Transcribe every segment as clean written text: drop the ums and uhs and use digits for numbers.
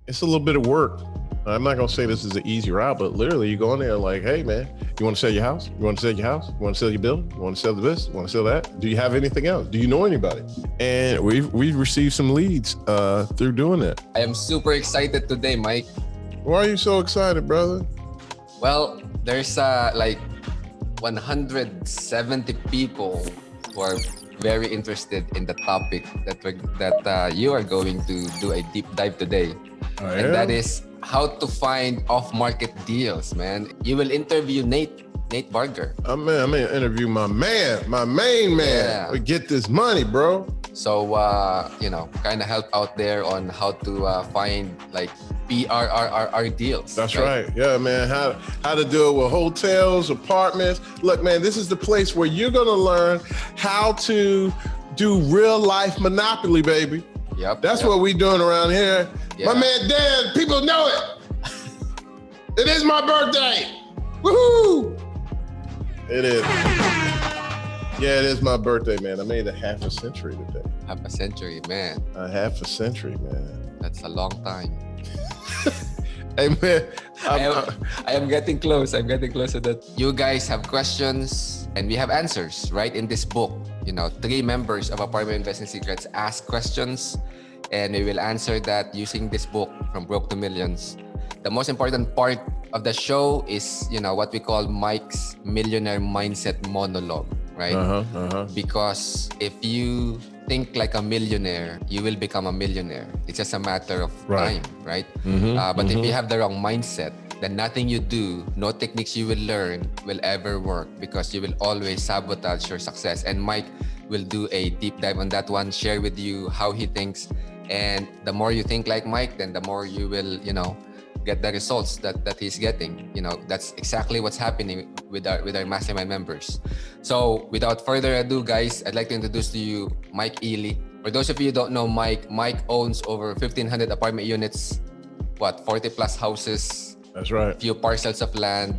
it's a little bit of work. I'm not gonna say this is an easy route, but literally you go in there like, hey man, you want to sell your house? You want to sell your house? You want to sell your building? You want to sell this? You want to sell that? Do you have anything else? Do you know anybody? And we've received some leads through doing that. I am super excited today, Mike. Why are you so excited, brother? Well, there's like 170 people who are very interested in the topic that you are going to do a deep dive today. And that is how to find off-market deals, man. You will interview Nate Barger. I'm gonna interview my main man. Yeah. We get this money, bro. So, kind of help out there on how to find like PRRR deals. That's right. Yeah, man. How to do it with hotels, apartments. Look, man, this is the place where you're gonna learn how to do real life Monopoly, baby. Yep. That's what we doing around here. Yeah. My man Dan, people know it. It is my birthday. Woohoo! It is. Yeah, it is my birthday, man. I made a half a century today. Half a century, man. A half a century, man. That's a long time. Hey, man. I am getting close. I'm getting close to that. You guys have questions and we have answers, right? In this book, 3 members of Apartment Investing Secrets ask questions and we will answer that using this book, From Broke to Millions. The most important part of the show is, what we call Mike's millionaire mindset monologue, right? Because if you think like a millionaire, you will become a millionaire. It's just a matter of time, right? But if you have the wrong mindset, then nothing you do, no techniques you will learn will ever work because you will always sabotage your success. And Mike will do a deep dive on that one, share with you how he thinks. And the more you think like Mike, then the more you will, get the results that he's getting. That's exactly what's happening with our mastermind members. So without further ado, guys, I'd like to introduce to you Mike Ely. For those of you who don't know Mike owns over 1,500 apartment units, 40 plus houses. That's right. Few parcels of land.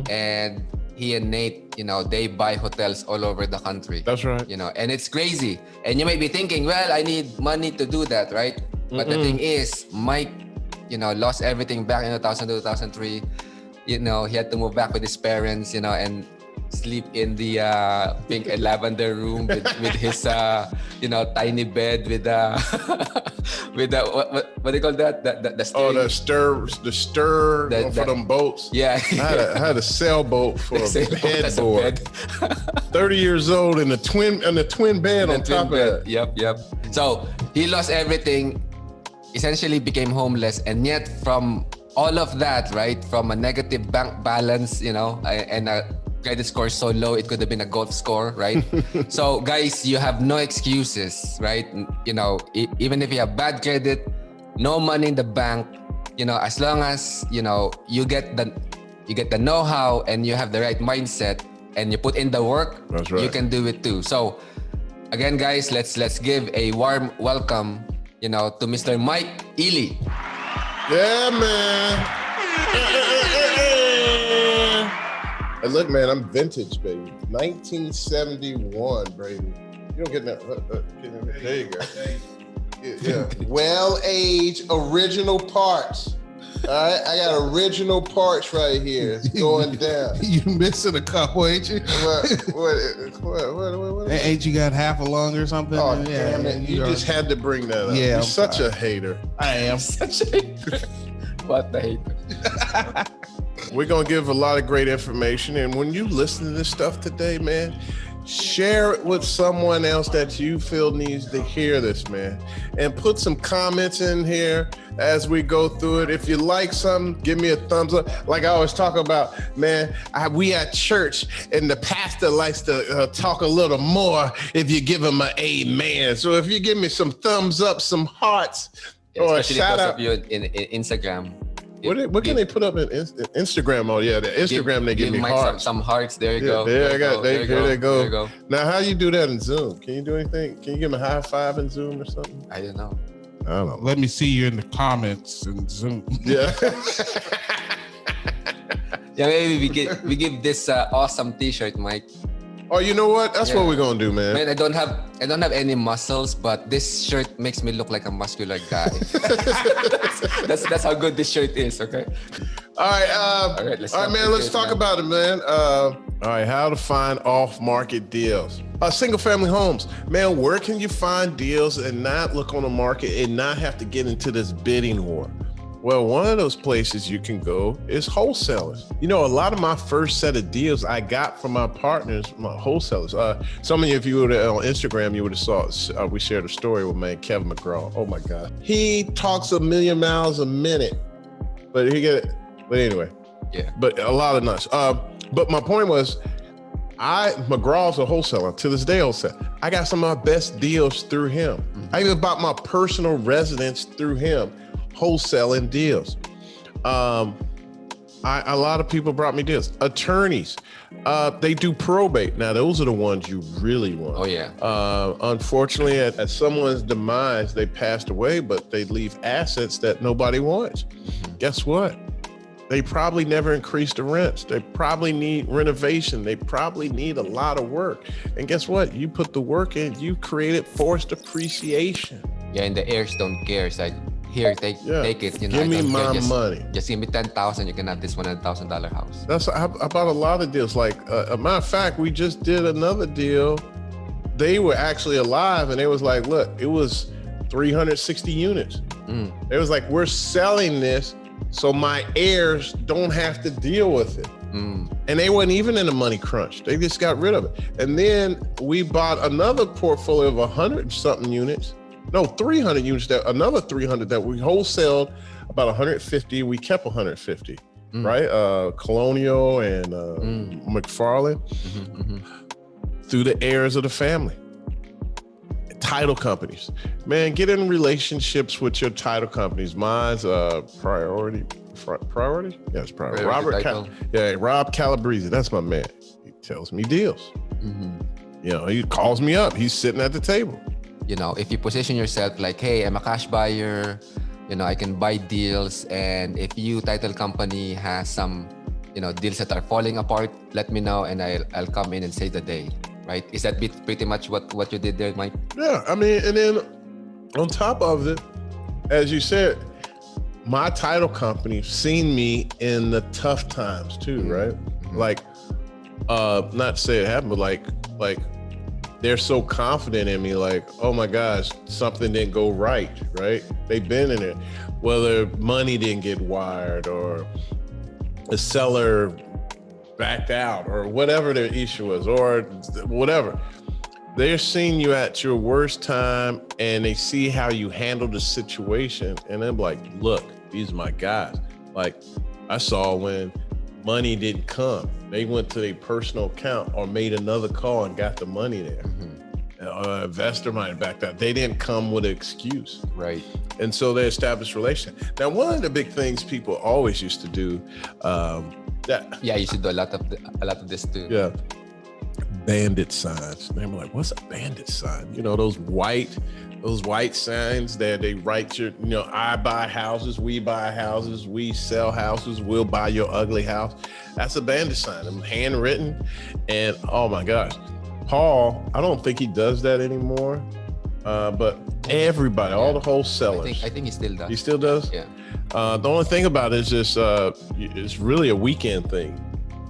And he and Nate, they buy hotels all over the country. That's right. And it's crazy. And you may be thinking, well, I need money to do that, right? But the thing is, Mike, lost everything back in 2000 to 2003. He had to move back with his parents, and sleep in the pink and lavender room with his, tiny bed with with the what do you call that? The stir for them boats. Yeah. I had a sailboat for a headboard. 30 years old and a twin bed on top of it. Yep. So he lost everything, essentially became homeless, and yet from all of that, right, from a negative bank balance, and a credit score so low it could have been a golf score, right? So guys, you have no excuses, right? Even if you have bad credit, no money in the bank, as long as you get the know-how and you have the right mindset and you put in the work, that's right, you can do it too. So again, guys, let's give a warm welcome to Mr. Mike Ely. Yeah, man. Hey, look, man, I'm vintage, baby. 1971, baby. You don't get that. There you go. Yeah. Well-aged original parts. All right, I got original parts right here. It's going down. You missing a couple, ain't you? What? Ain't you got half a lung or something? Oh, damn it. You just had to bring that up. Yeah, You're I'm such sorry. a hater. I am. Such a hater. What the hater? We're going to give a lot of great information. And when you listen to this stuff today, man, share it with someone else that you feel needs to hear this, man. And put some comments in here as we go through it. If you like something, give me a thumbs up. Like I always talk about, man, we at church and the pastor likes to talk a little more if you give him an amen. So if you give me some thumbs up, some hearts, or a especially shout those out. of you in Instagram. What can they put up in Instagram? Oh yeah, the Instagram they give me Mike hearts. some hearts. There you Yeah, go. there they go. There you go. Now, how you do that in Zoom? Can you do anything? Can you give them a high five in Zoom or something? I don't know. I don't know. Let me see you in the comments and Zoom. Yeah. Yeah, maybe we give this awesome T-shirt, Mike. Oh, you know what? That's what we're gonna do, man. Man, I don't have any muscles, but this shirt makes me look like a muscular guy. that's how good this shirt is. Okay. All right. All right, man. Let's talk about it, man. All right. How to find off-market deals. Single-family homes, man. Where can you find deals and not look on the market and not have to get into this bidding war? Well, one of those places you can go is wholesalers. You know, a lot of my first set of deals I got from my partners, my wholesalers. Some of you, if you were on Instagram, you would have saw, we shared a story with man, Kevin McGraw. Oh my God. He talks 1,000,000 miles a minute, but anyway. Yeah. But a lot of nuts. But my point was, McGraw's a wholesaler. To this day, I got some of my best deals through him. Mm-hmm. I even bought my personal residence through him. Wholesaling deals. A lot of people brought me deals. Attorneys, they do probate. Now, those are the ones you really want. Oh, yeah. Unfortunately, at someone's demise, they passed away, but they leave assets that nobody wants. Guess what? They probably never increased the rents. They probably need renovation. They probably need a lot of work. And guess what? You put the work in, you created forced appreciation. Yeah, and the heirs don't care. It's like, here, take it. You know, give me my money. Just give me $10,000. You can have this $100,000 house. I bought a lot of deals. Like a matter of fact, we just did another deal. They were actually alive, and they was like, look, it was 360 units. It was like, we're selling this so my heirs don't have to deal with it. And they weren't even in a money crunch. They just got rid of it. And then we bought another portfolio of 100 something units. No, 300 units, another 300 that we wholesaled about 150. We kept 150, right? Colonial and McFarland through the heirs of the family. Title companies. Man, get in relationships with your title companies. Mine's Priority? Yes, Priority. Rob Calabrese. That's my man. He tells me deals. You know, he calls me up. He's sitting at the table. You know, if you position yourself like, hey, I'm a cash buyer, you know, I can buy deals. And if you title company has some, you know, deals that are falling apart, let me know and I'll come in and save the day, right? Is that pretty much what you did there, Mike? Yeah, I mean, and then on top of it, as you said, my title company seen me in the tough times too, right? Like, not to say it happened, but like they're so confident in me, like, oh my gosh, something didn't go right? They've been in it. Whether money didn't get wired or the seller backed out or whatever the issue was or whatever. They're seeing you at your worst time and they see how you handle the situation and they're like, look, these are my guys. Like I saw when money didn't come, they went to their personal account or made another call and got the money there. Investor might have backed out. They didn't come with an excuse. Right. And so they established relation. Now, one of the big things people always used to do, you should do a lot of this too. Yeah. Bandit signs. They were like, what's a bandit sign? You know, those white signs that they write your, you know, I buy houses, we buy houses, we sell houses, we'll buy your ugly house. That's a bandit sign. I'm handwritten. And oh my gosh, Paul, I don't think he does that anymore. But everybody, all the wholesalers. I think he still does. He still does? Yeah. The only thing about it is just, it's really a weekend thing.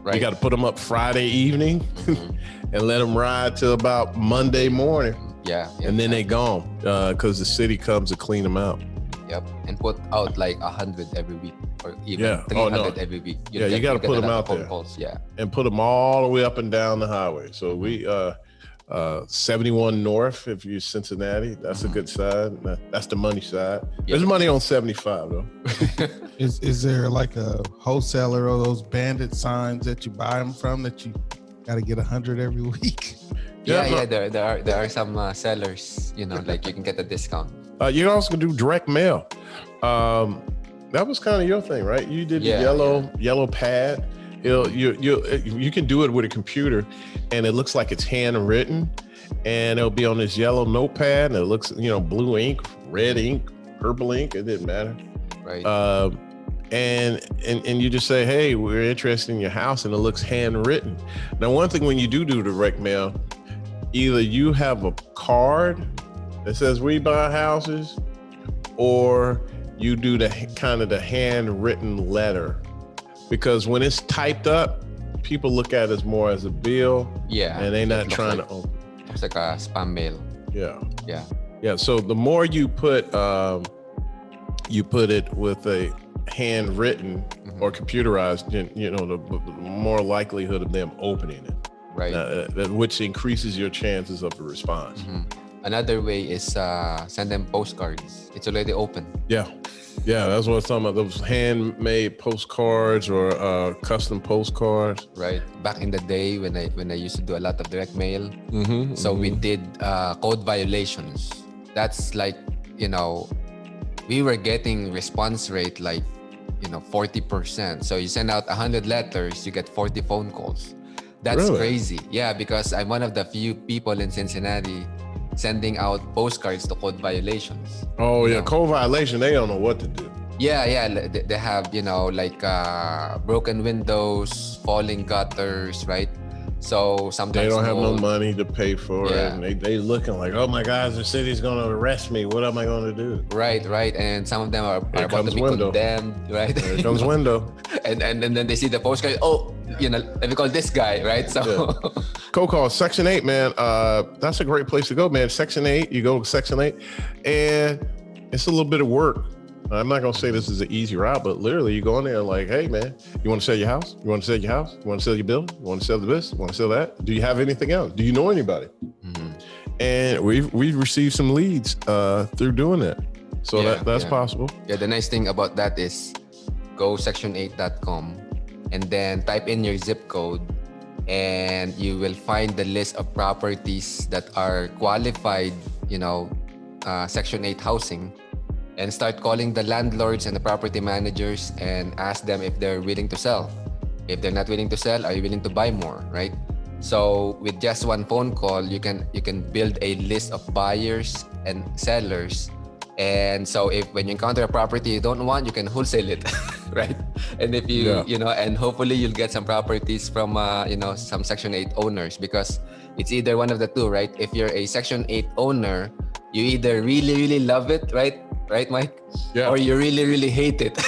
Right. You got to put them up Friday evening and let them ride till about Monday morning. Yeah. And then they gone because the city comes to clean them out. Yep. And put out like 100 every week or even 300 every week. You got to put them out there. Calls. Yeah. And put them all the way up and down the highway. So we 71 North, if you're Cincinnati, that's a good side. That's the money side. Yep. There's money on 75 though. Is there like a wholesaler or those bandit signs that you buy them from that you got to get 100 every week? There are some sellers, you know, like you can get a discount. You can also do direct mail. That was kind of your thing, right? You did the yellow pad. You can do it with a computer and it looks like it's handwritten and it'll be on this yellow notepad and it looks, you know, blue ink, red ink, purple ink, it didn't matter. Right. and you just say, hey, we're interested in your house, and it looks handwritten. Now, one thing when you do direct mail, either you have a card that says we buy houses, or you do the kind of the handwritten letter, because when it's typed up, people look at it more as a bill, and they're not trying to open. It's like a spam mail. Yeah. So the more you put it with a handwritten or computerized, the more likelihood of them opening it, right? Which increases your chances of a response. Another way is send them postcards. It's already open. Yeah, that's what I'm talking about. Those handmade postcards or custom postcards. Right. Back in the day when I used to do a lot of direct mail, we did code violations. That's like, we were getting response rate like 40%. So you send out 100 letters, you get 40 phone calls. That's really crazy. Yeah, because I'm one of the few people in Cincinnati sending out postcards to code violations. Oh yeah, code violation. They don't know what to do. Yeah. They have broken windows, falling gutters, right? So sometimes they don't have no money to pay for it, and they looking like, oh my God, the city's gonna arrest me. What am I gonna do? Right. And some of them are about to be condemned, right? Here comes window. and then they see the postcard. Oh, let me call this guy, right? So, Call Section 8, man. That's a great place to go, man. Section 8. You go to Section 8, and it's a little bit of work. I'm not gonna say this is an easy route, but literally you go in there like, hey man, you want to sell your house? You want to sell your house? You want to sell your building? You want to sell this? You want to sell that? Do you have anything else? Do you know anybody? And we've received some leads through doing that. So that's possible. Yeah, the nice thing about that is go section8.com and then type in your zip code, and you will find the list of properties that are qualified, Section 8 housing. And start calling the landlords and the property managers and ask them if they're willing to sell. If they're not willing to sell, are you willing to buy more, right? So with just one phone call, you can build a list of buyers and sellers. And so when you encounter a property you don't want, you can wholesale it, right? And if and hopefully you'll get some properties from some Section 8 owners, because it's either one of the two, right? If you're a Section 8 owner, you either really, really love it, right? Right, Mike? Yeah. Or you really, really hate it.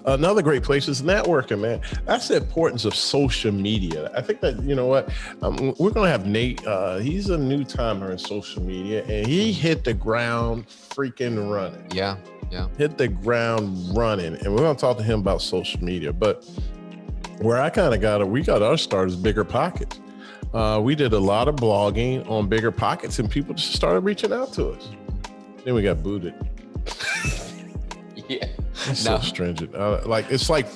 Another great place is networking, man. That's the importance of social media. I think that, we're going to have Nate. He's a new timer in social media, and he hit the ground freaking running. Yeah. Hit the ground running. And we're going to talk to him about social media. But where I kind of we got our start is Bigger Pockets. We did a lot of blogging on Bigger Pockets, and people just started reaching out to us. Then we got booted. Yeah. So stringent. It's like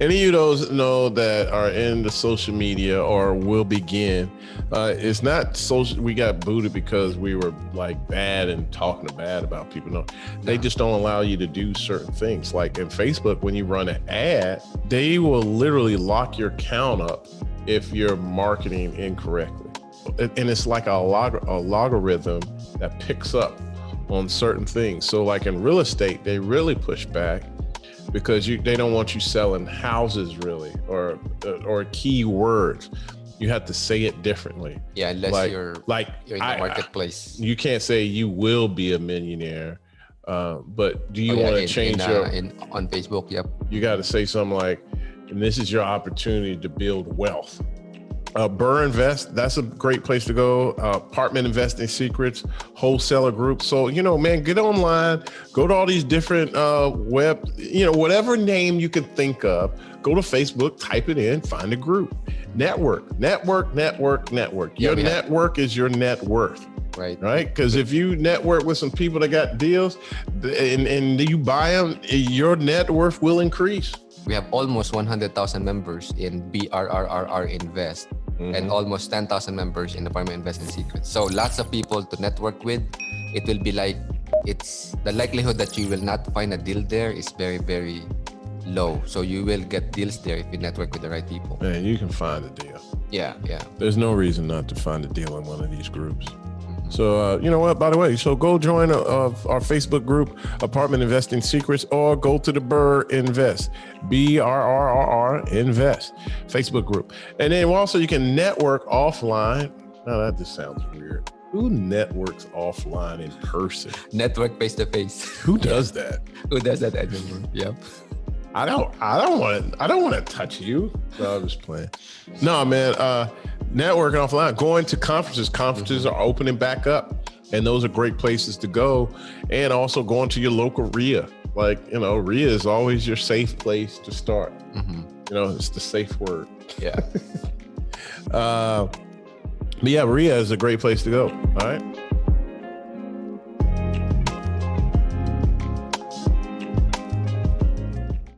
any of you those know that are in the social media or will begin. It's not social. We got booted because we were like bad and talking bad about people. No, they just don't allow you to do certain things. Like in Facebook, when you run an ad, they will literally lock your account up if you're marketing incorrectly. And it's like a logarithm that picks up on certain things. So like in real estate, they really push back because they don't want you selling houses really or keywords. You have to say it differently. Yeah, unless you're in the marketplace. You can't say you will be a millionaire. But do you want to change on Facebook? Yep. You got to say something like, and this is your opportunity to build wealth. Burr Invest, that's a great place to go. Apartment Investing Secrets, Wholesaler Group. So, man, get online, go to all these different web, whatever name you can think of, go to Facebook, type it in, find a group. Network. Your network is your net worth. Right. Because if you network with some people that got deals and you buy them, your net worth will increase. We have almost 100,000 members in BRRRR Invest. And almost 10,000 members in Apartment Investing Secrets. So lots of people to network with. It will be like, it's the likelihood that you will not find a deal there is very, very low. So you will get deals there if you network with the right people. Man, you can find a deal. Yeah. There's no reason not to find a deal in one of these groups. So, you know what, by the way, so go join our Facebook group, Apartment Investing Secrets, or go to the Burr Invest, BRRRR Invest Facebook group. And then also you can network offline. Now that just sounds weird. Who networks offline in person? Network face to face. Who does that? Who does that anymore? Yep. I don't want to touch you. No, I'm just playing. No, man. Networking offline, going to conferences. Conferences are opening back up, and those are great places to go. And also going to your local RIA. Like, you know, RIA is always your safe place to start. You know, it's the safe word. Yeah. But yeah, RIA is a great place to go. All right.